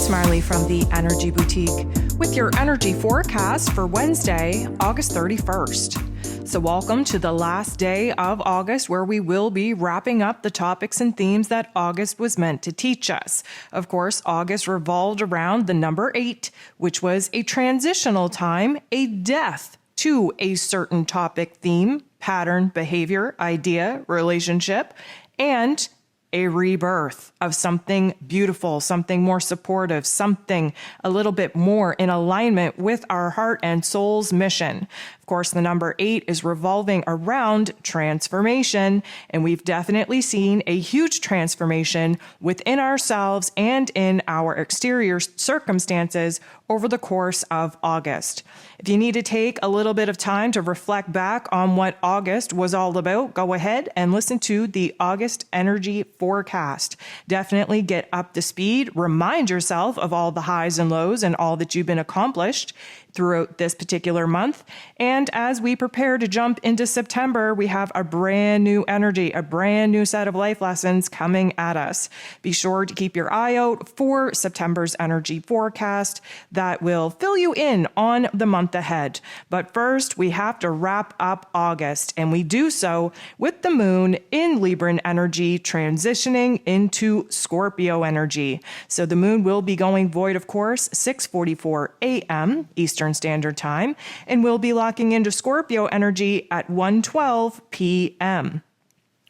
Smiley from the Energy Boutique with your energy forecast for Wednesday, August 31st. So welcome to the last day of August, where we will be wrapping up the topics and themes that August was meant to teach us. Of course, August revolved around the number 8, which was a transitional time, a death to a certain topic, theme, pattern, behavior, idea, relationship, and a rebirth of something beautiful, something more supportive, something a little bit more in alignment with our heart and soul's mission. Of course, the number 8 is revolving around transformation, and we've definitely seen a huge transformation within ourselves and in our exterior circumstances over the course of August. If you need to take a little bit of time to reflect back on what August was all about, go ahead and listen to the August energy forecast. Definitely get up to speed, remind yourself of all the highs and lows and all that you've been accomplished throughout this particular month. And as we prepare to jump into September, we have a brand new energy, a brand new set of life lessons coming at us. Be sure to keep your eye out for September's energy forecast that will fill you in on the month ahead. But first, we have to wrap up August, and we do so with the moon in Libran energy transitioning into Scorpio energy. So the moon will be going void, of course, 6:44 a.m. Eastern Standard Time, and we'll be locking into Scorpio energy at 1:12 p.m.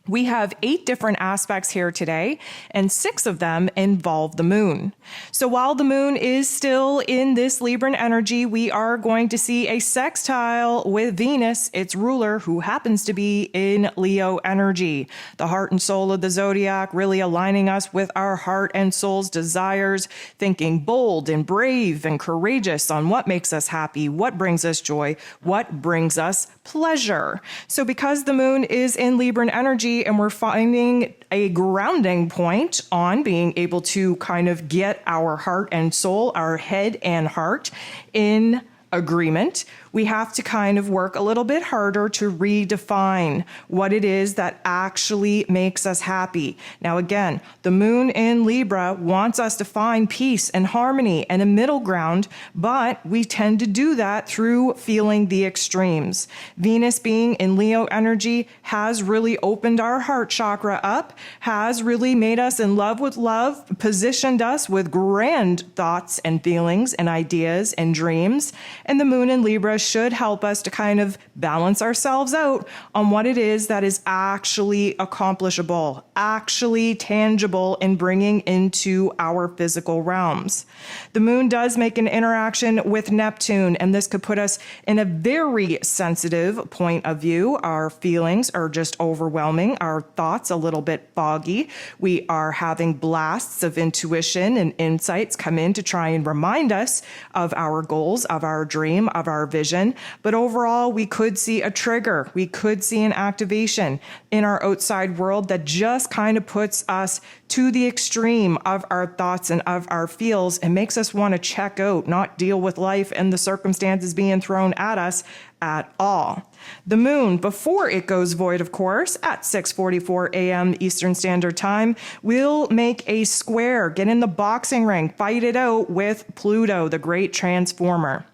We have 8 different aspects here today, and 6 of them involve the moon. So while the moon is still in this Libran energy, we are going to see a sextile with Venus, its ruler, who happens to be in Leo energy. The heart and soul of the zodiac really aligning us with our heart and soul's desires, thinking bold and brave and courageous on what makes us happy, what brings us joy, what brings us pleasure. So because the moon is in Libran energy, and we're finding a grounding point on being able to kind of get our heart and soul, our head and heart in agreement, we have to kind of work a little bit harder to redefine what it is that actually makes us happy. Now, again, the moon in Libra wants us to find peace and harmony and a middle ground, but we tend to do that through feeling the extremes. Venus being in Leo energy has really opened our heart chakra up, has really made us in love with love, positioned us with grand thoughts and feelings and ideas and dreams. And the moon in Libra should help us to kind of balance ourselves out on what it is that is actually accomplishable, actually tangible in bringing into our physical realms. The moon does make an interaction with Neptune, and this could put us in a very sensitive point of view. Our feelings are just overwhelming, our thoughts a little bit foggy. We are having blasts of intuition and insights come in to try and remind us of our goals, of our dream, of our vision. But overall, we could see a trigger. We could see an activation in our outside world that just kind of puts us to the extreme of our thoughts and of our feels and makes us want to check out, not deal with life and the circumstances being thrown at us at all. The moon, before it goes void, of course, at 6:44 a.m. Eastern Standard Time, will make a square, get in the boxing ring, fight it out with Pluto, the great transformer.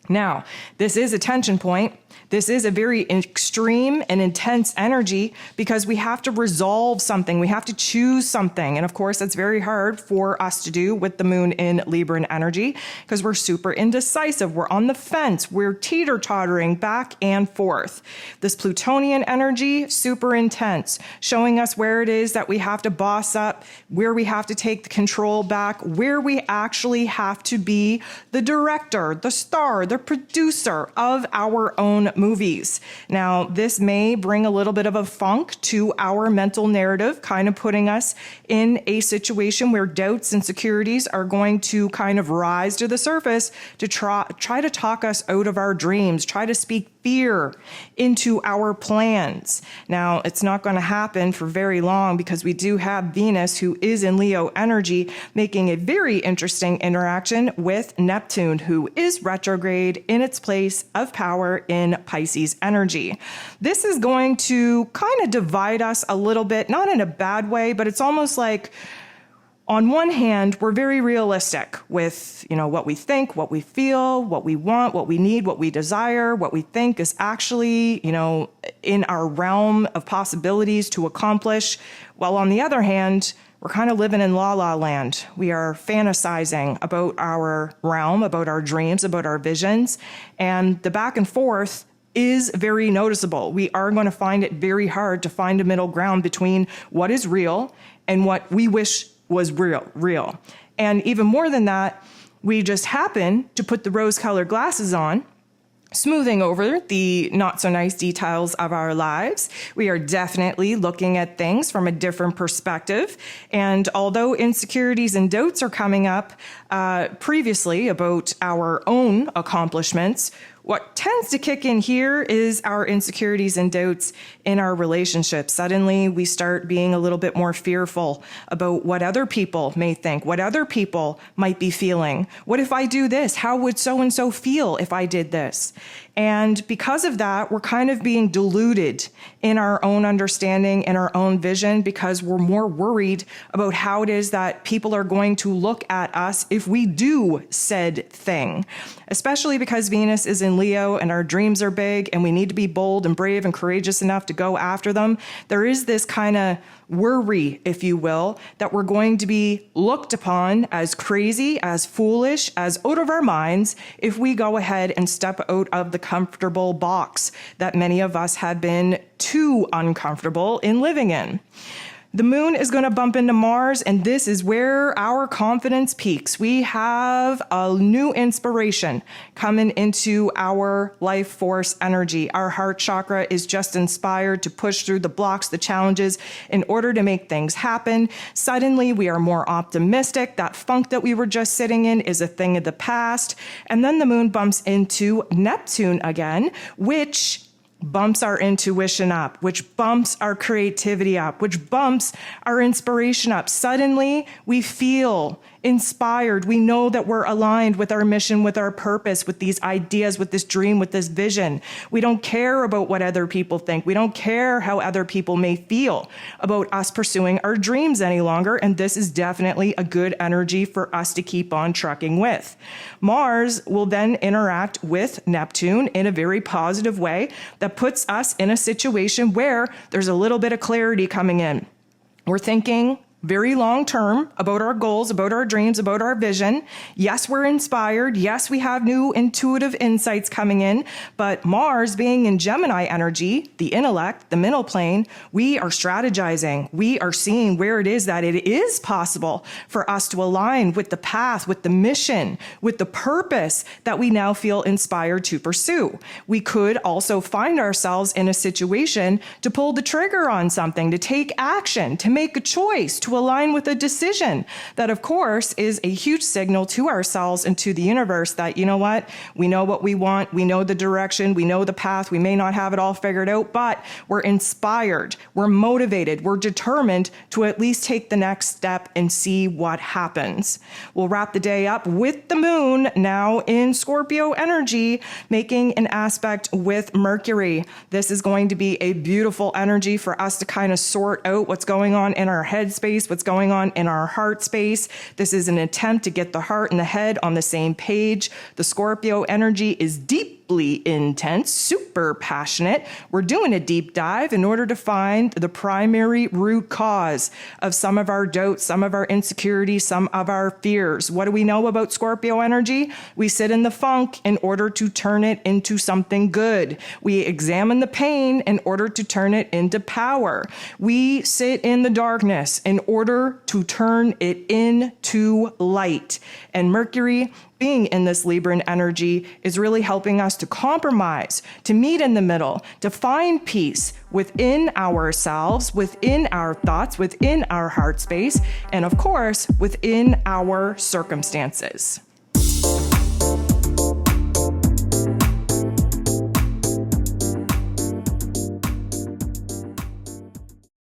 Now, this is a tension point. This is a very extreme and intense energy because we have to resolve something. We have to choose something. And of course, that's very hard for us to do with the moon in Libran energy because we're super indecisive. We're on the fence. We're teeter-tottering back and forth. This Plutonian energy, super intense, showing us where it is that we have to boss up, where we have to take the control back, where we actually have to be the director, the star, the producer of our own movies. Now, this may bring a little bit of a funk to our mental narrative, kind of putting us in a situation where doubts and insecurities are going to kind of rise to the surface to try to talk us out of our dreams, try to speak fear into our plans. Now, it's not going to happen for very long because we do have Venus, who is in Leo energy, making a very interesting interaction with Neptune, who is retrograde in its place of power in Pisces energy. This is going to kind of divide us a little bit, not in a bad way, but it's almost like On one hand, we're very realistic with, what we think, what we feel, what we want, what we need, what we desire, what we think is actually, in our realm of possibilities to accomplish. While on the other hand, we're kind of living in la land. We are fantasizing about our realm, about our dreams, about our visions, and the back and forth is very noticeable. We are going to find it very hard to find a middle ground between what is real and what we wish was real. And even more than that, we just happen to put the rose-colored glasses on, smoothing over the not so nice details of our lives. We are definitely looking at things from a different perspective. And although insecurities and doubts are coming up previously about our own accomplishments, what tends to kick in here is our insecurities and doubts in our relationships. Suddenly, we start being a little bit more fearful about what other people may think, what other people might be feeling. What if I do this? How would so-and-so feel if I did this? And because of that, we're kind of being deluded in our own understanding and our own vision because we're more worried about how it is that people are going to look at us if we do said thing, especially because Venus is in Leo and our dreams are big and we need to be bold and brave and courageous enough to go after them. There is this kind of worry, if you will, that we're going to be looked upon as crazy, as foolish, as out of our minds if we go ahead and step out of the comfortable box that many of us have been too uncomfortable in living in. The moon is going to bump into Mars, and this is where our confidence peaks. We have a new inspiration coming into our life force energy. Our heart chakra is just inspired to push through the blocks, the challenges, in order to make things happen. Suddenly, we are more optimistic. That funk that we were just sitting in is a thing of the past. And then the moon bumps into Neptune again, which bumps our intuition up, which bumps our creativity up, which bumps our inspiration up. Suddenly, we feel inspired. We know that we're aligned with our mission, with our purpose, with these ideas, with this dream, with this vision. We don't care about what other people think. We don't care how other people may feel about us pursuing our dreams any longer. And this is definitely a good energy for us to keep on trucking with. Mars will then interact with Neptune in a very positive way that puts us in a situation where there's a little bit of clarity coming in. We're thinking very long term about our goals, about our dreams, about our vision. Yes, we're inspired. Yes, we have new intuitive insights coming in. But Mars being in Gemini energy, the intellect, the middle plane, we are strategizing. We are seeing where it is that it is possible for us to align with the path, with the mission, with the purpose that we now feel inspired to pursue. We could also find ourselves in a situation to pull the trigger on something, to take action, to make a choice, to align with a decision. That, of course, is a huge signal to ourselves and to the universe that, you know what we want, we know the direction, we know the path, we may not have it all figured out, but we're inspired, we're motivated, we're determined to at least take the next step and see what happens. We'll wrap the day up with the moon now in Scorpio energy, making an aspect with Mercury. This is going to be a beautiful energy for us to kind of sort out what's going on in our head space, what's going on in our heart space. This is an attempt to get the heart and the head on the same page. The Scorpio energy is deeply intense, super passionate. We're doing a deep dive in order to find the primary root cause of some of our doubts, some of our insecurities, some of our fears. What do we know about Scorpio energy? We sit in the funk in order to turn it into something good. We examine the pain in order to turn it into power. We sit in the darkness in order to turn it into light. And Mercury, being in this Libran energy, is really helping us to compromise, to meet in the middle, to find peace within ourselves, within our thoughts, within our heart space, and of course, within our circumstances.